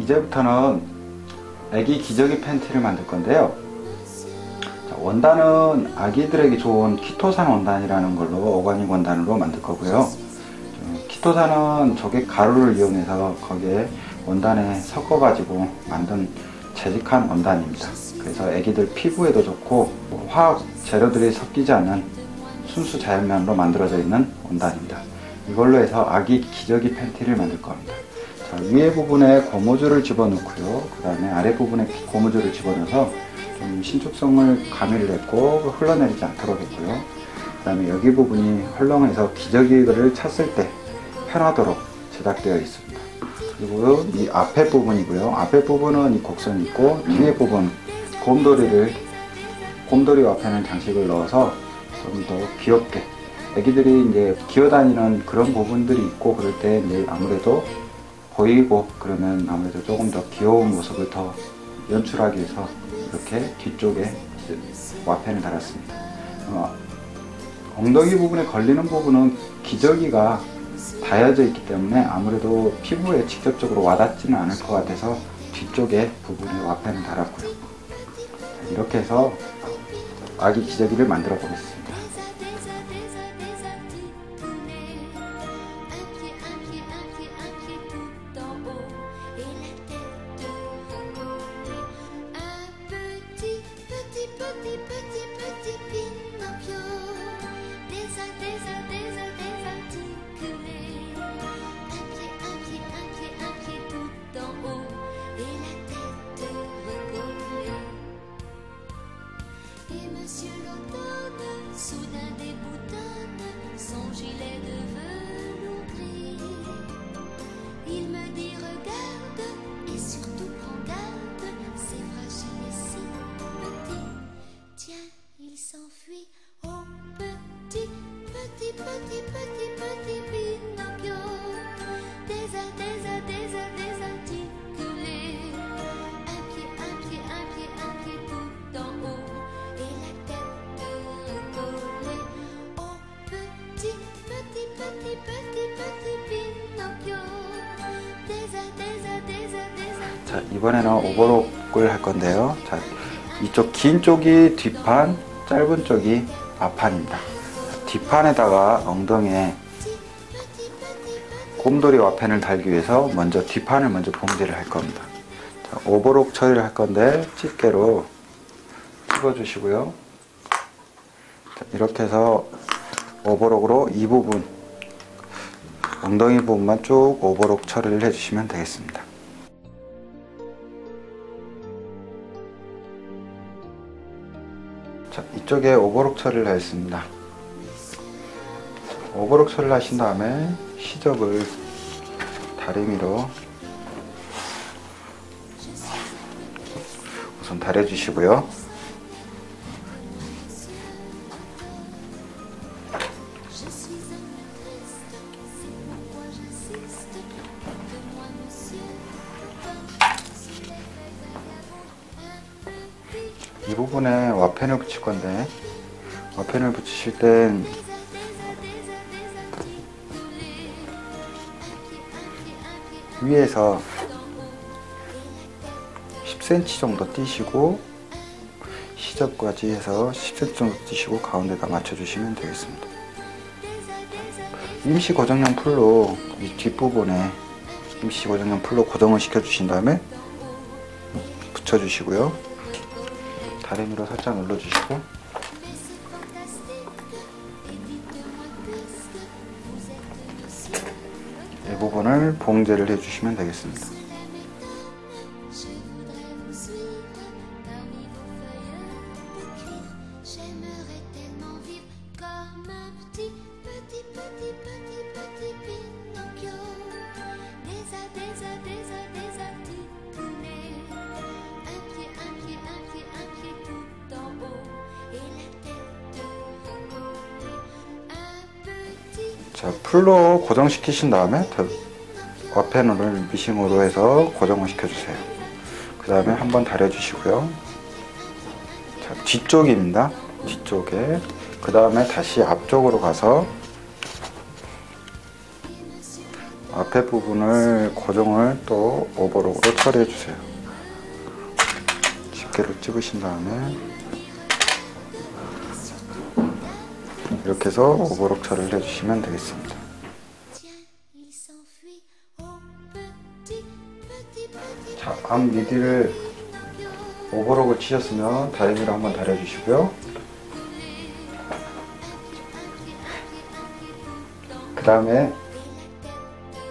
이제부터는 아기 기저귀 팬티를 만들 건데요. 자, 원단은 아기들에게 좋은 키토산 원단이라는 걸로 오가닉 원단으로 만들 거고요. 키토산은 조개 가루를 이용해서 거기에 원단에 섞어 가지고 만든 재직한 원단입니다. 그래서 아기들 피부에도 좋고 화학 재료들이 섞이지 않은 순수 자연면으로 만들어져 있는 원단입니다. 이걸로 해서 아기 기저귀 팬티를 만들 겁니다. 자, 위에 부분에 고무줄을 집어넣고요. 그 다음에 아래 부분에 고무줄을 집어넣어서 좀 신축성을 가미를 했고 흘러내리지 않도록 했고요. 그 다음에 여기 부분이 헐렁해서 기저귀를 찼을 때 편하도록 제작되어 있습니다. 그리고 이 앞에 부분이고요. 앞에 부분은 이 곡선이 있고 뒤에 부분 곰돌이 와펜을 장식을 넣어서 좀 더 귀엽게 애기들이 이제 기어다니는 그런 부분들이 있고 그럴 때 이제 아무래도 보이고 그러면 아무래도 조금 더 귀여운 모습을 더 연출하기 위해서 이렇게 뒤쪽에 와펜을 달았습니다. 엉덩이 부분에 걸리는 부분은 기저귀가 닿여져 있기 때문에 아무래도 피부에 직접적으로 와닿지는 않을 것 같아서 뒤쪽에 부분에 와펜을 달았고요. 이렇게 해서 아기 기저귀를 만들어 보겠습니다. Monsieur l'automne soudain déboutonne son gilet de velours gris. Il me dit regarde et surtout prends garde, c'est fragile et si petit. Tiens, il s'enfuit, oh petit, petit, petit, petit, petit Pinocchio. Désarticulé, un pied, un pied, un pied, un pied tout en haut. Et la tête recollée. Oh petit, petit, petit, petit, petit Pinocchio. 자, 이번에는 오버록을 할 건데요. 자, 이쪽 긴 쪽이 뒷판, 짧은 쪽이 앞판입니다. 뒷판에다가 엉덩이에 곰돌이 와펜을 달기 위해서 먼저 뒷판을 먼저 봉제를 할 겁니다. 자, 오버록 처리를 할 건데 집게로 집어주시고요. 자, 이렇게 해서 오버록으로 이 부분 엉덩이 부분만 쭉 오버록 처리를 해주시면 되겠습니다. 자, 이쪽에 오버록 처리를 하겠습니다. 오버록 처리를 하신 다음에 시접을 다리미로 우선 다려 주시고요. 이 부분에 와펜을 붙일 건데 와펜을 붙이실 땐 위에서 10cm 정도 띄시고 시접까지 해서 10cm 정도 띄시고 가운데다 맞춰주시면 되겠습니다. 임시 고정용 풀로 이 뒷부분에 임시 고정용 풀로 고정을 시켜주신 다음에 붙여주시고요. 다리미로 살짝 눌러주시고 이 부분을 봉제를 해주시면 되겠습니다. 자, 풀로 고정시키신 다음에 와펜을 미싱으로 해서 고정을 시켜주세요. 그 다음에 한번 다려주시고요. 자, 뒤쪽입니다. 뒤쪽에. 그 다음에 다시 앞쪽으로 가서 앞에 부분을 고정을 또 오버록으로 처리해 주세요. 집게로 찝으신 다음에 이렇게 해서 오버록 처리를 해주시면 되겠습니다. 자, 앞 미디를 오버록을 치셨으면 다리미를 한번 달아주시고요. 그 다음에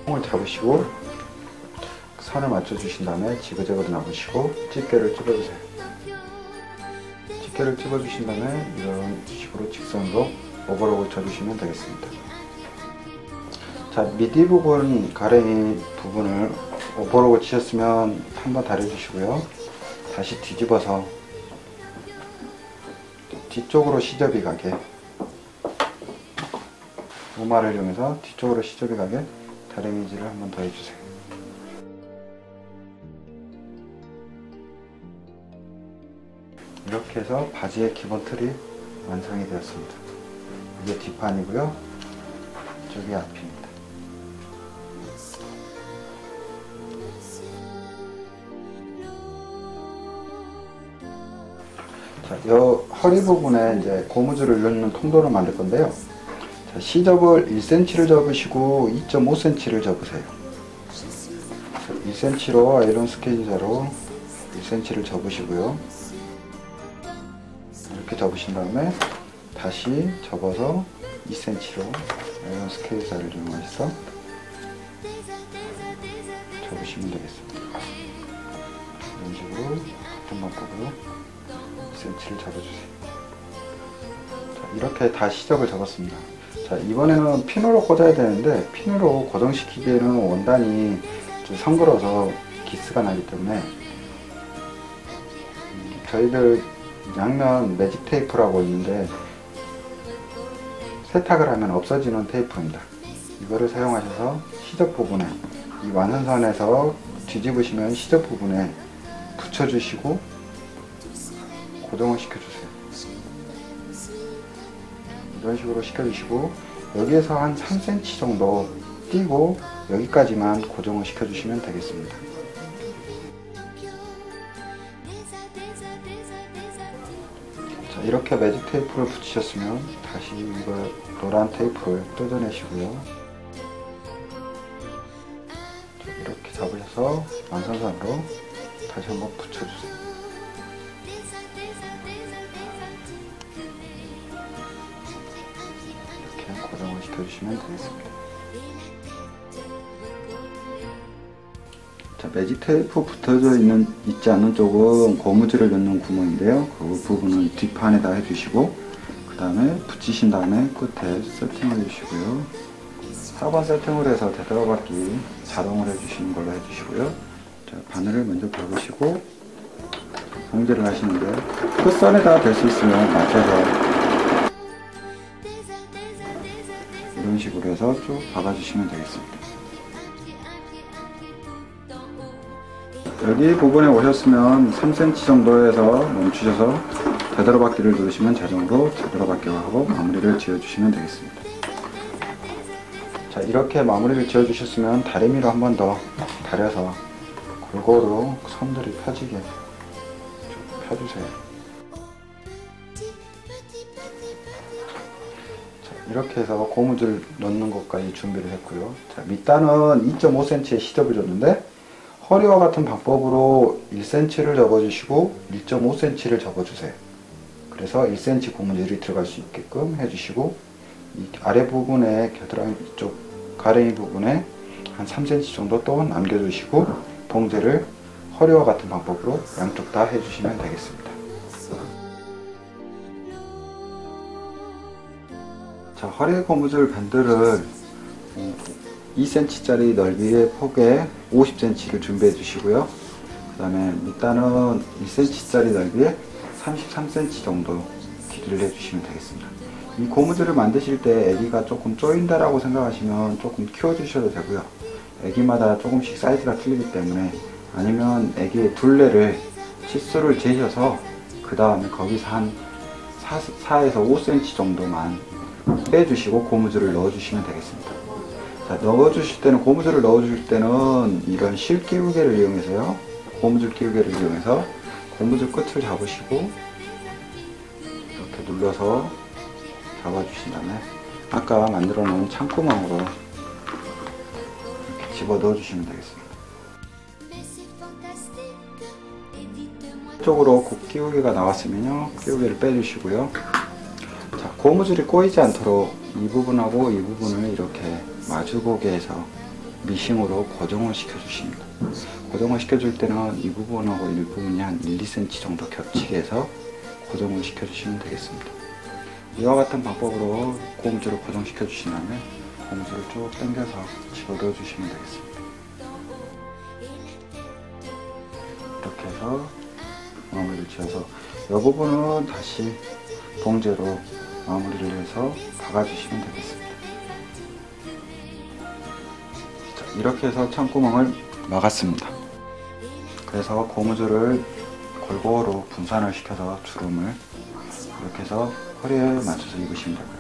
콩을 잡으시고 선을 맞춰주신 다음에 지그재그로 나오시고 집게를 찝어주세요. 집게를 찝어주신 다음에 이런 식으로 직선으로 오버록을 쳐주시면 되겠습니다. 자, 미디 부분, 가랭이 부분을 오버록을 치셨으면 한번 다려주시고요. 다시 뒤집어서 뒤쪽으로 시접이 가게, 우마를 이용해서 뒤쪽으로 시접이 가게 다리미질을 한번 더 해주세요. 이렇게 해서 바지의 기본 틀이 완성이 되었습니다. 이게 뒷판이고요. 저기 앞입니다. 자, 이 허리 부분에 이제 고무줄을 넣는 통도를 만들 건데요. 자, 시접을 1cm를 접으시고 2.5cm를 접으세요. 1cm로 아이론 스케이저로 1cm를 접으시고요. 이렇게 접으신 다음에 다시 접어서 2cm로 아이론 스케이저를 이용해서 접으시면 되겠습니다. 이런 식으로 같은 방법으로 2cm를 접어주세요. 자, 이렇게 다 시접을 접었습니다. 자, 이번에는 핀으로 꽂아야 되는데 핀으로 고정시키기에는 원단이 좀 성글어서 기스가 나기 때문에 저희들 양면 매직 테이프라고 있는데 세탁을 하면 없어지는 테이프입니다. 이거를 사용하셔서 시접 부분에 이 완선선에서 뒤집으시면 시접 부분에 붙여주시고 고정을 시켜주세요. 이런 식으로 시켜주시고 여기에서 한 3cm 정도 띄고 여기까지만 고정을 시켜주시면 되겠습니다. 자, 이렇게 매직 테이프를 붙이셨으면 다시 이걸 노란 테이프를 뜯어내시고요. 자, 이렇게 잡으셔서 완선선으로 다시 한번 붙여주세요. 고정을 시켜주시면 되겠습니다. 자, 매직 테이프 붙어져 있지 않은 쪽은 고무줄을 넣는 구멍인데요. 그 부분은 뒷판에다 해주시고 그 다음에 붙이신 다음에 끝에 세팅을 해주시고요. 4번 세팅을 해서 되돌아받기 자동을 해주시는 걸로 해주시고요. 자, 바늘을 먼저 박으시고 봉제를 하시는데 끝선에다 댈 수 있으면 맞춰서 이런 식으로 해서 쭉 박아주시면 되겠습니다. 여기 부분에 오셨으면 3cm 정도에서 멈추셔서 되돌아받기를 누르시면 자동으로 되돌아받기를 하고 마무리를 지어주시면 되겠습니다. 자, 이렇게 마무리를 지어주셨으면 다리미로 한 번 더 다려서 골고루 선들이 펴지게 쭉 펴주세요. 이렇게 해서 고무줄 넣는 것까지 준비를 했고요. 자, 밑단은 2.5cm의 시접을 줬는데 허리와 같은 방법으로 1cm를 접어주시고 1.5cm를 접어주세요. 그래서 1cm 고무줄이 들어갈 수 있게끔 해주시고 이 아래 부분에 겨드랑이 쪽 가랭이 부분에 한 3cm 정도 또 남겨주시고 봉제를 허리와 같은 방법으로 양쪽 다 해주시면 되겠습니다. 자, 허리 고무줄 밴드를 2cm짜리 넓이의 폭에 50cm를 준비해 주시고요. 그 다음에 밑단은 1cm짜리 넓이에 33cm 정도 길이를 해주시면 되겠습니다. 이 고무줄을 만드실 때 애기가 조금 쪼인다 라고 생각하시면 조금 키워주셔도 되고요. 애기마다 조금씩 사이즈가 틀리기 때문에 아니면 애기의 둘레를 치수를 재셔서 그 다음에 거기서 한 4에서 5cm 정도만 빼주시고 고무줄을 넣어주시면 되겠습니다. 자, 넣어주실 때는, 고무줄을 넣어주실 때는 이런 실 끼우개를 이용해서요, 고무줄 끼우개를 이용해서 고무줄 끝을 잡으시고 이렇게 눌러서 잡아주신 다음에 아까 만들어 놓은 창구멍으로 이렇게 집어 넣어 주시면 되겠습니다. Mais c'est fantastique. Et dites-moi. 이쪽으로 끼우개가 나왔으면요, 끼우개를 빼주시고요. 자, 고무줄이 꼬이지 않도록 이 부분하고 이 부분을 이렇게 마주보게해서 미싱으로 고정을 시켜주십니다. 고정을 시켜줄 때는 이 부분하고 이 부분이 한 1, 2cm 정도 겹치게 해서 고정을 시켜주시면 되겠습니다. 이와 같은 방법으로 고무줄을 고정시켜 주신 다음에 고무줄을 쭉 당겨서 집어넣어 주시면 되겠습니다. 이렇게 해서 마무리를 지어서 이 부분은 다시 봉제로 마무리를 해서 박아주시면 되겠습니다. 자, 이렇게 해서 창구멍을 막았습니다. 그래서 고무줄을 골고루 분산을 시켜서 주름을 이렇게 해서 허리에 맞춰서 입으시면 되고요.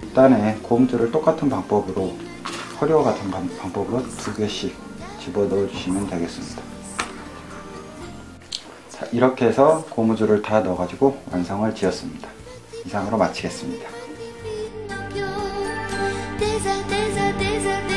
일단에 고무줄을 똑같은 방법으로, 허리와 같은 방법으로 2개씩 집어 넣어 주시면 되겠습니다. 자, 이렇게 해서 고무줄을 다 넣어 가지고 완성을 지었습니다. 이상으로 마치겠습니다. Des heures, des heures, des heures, des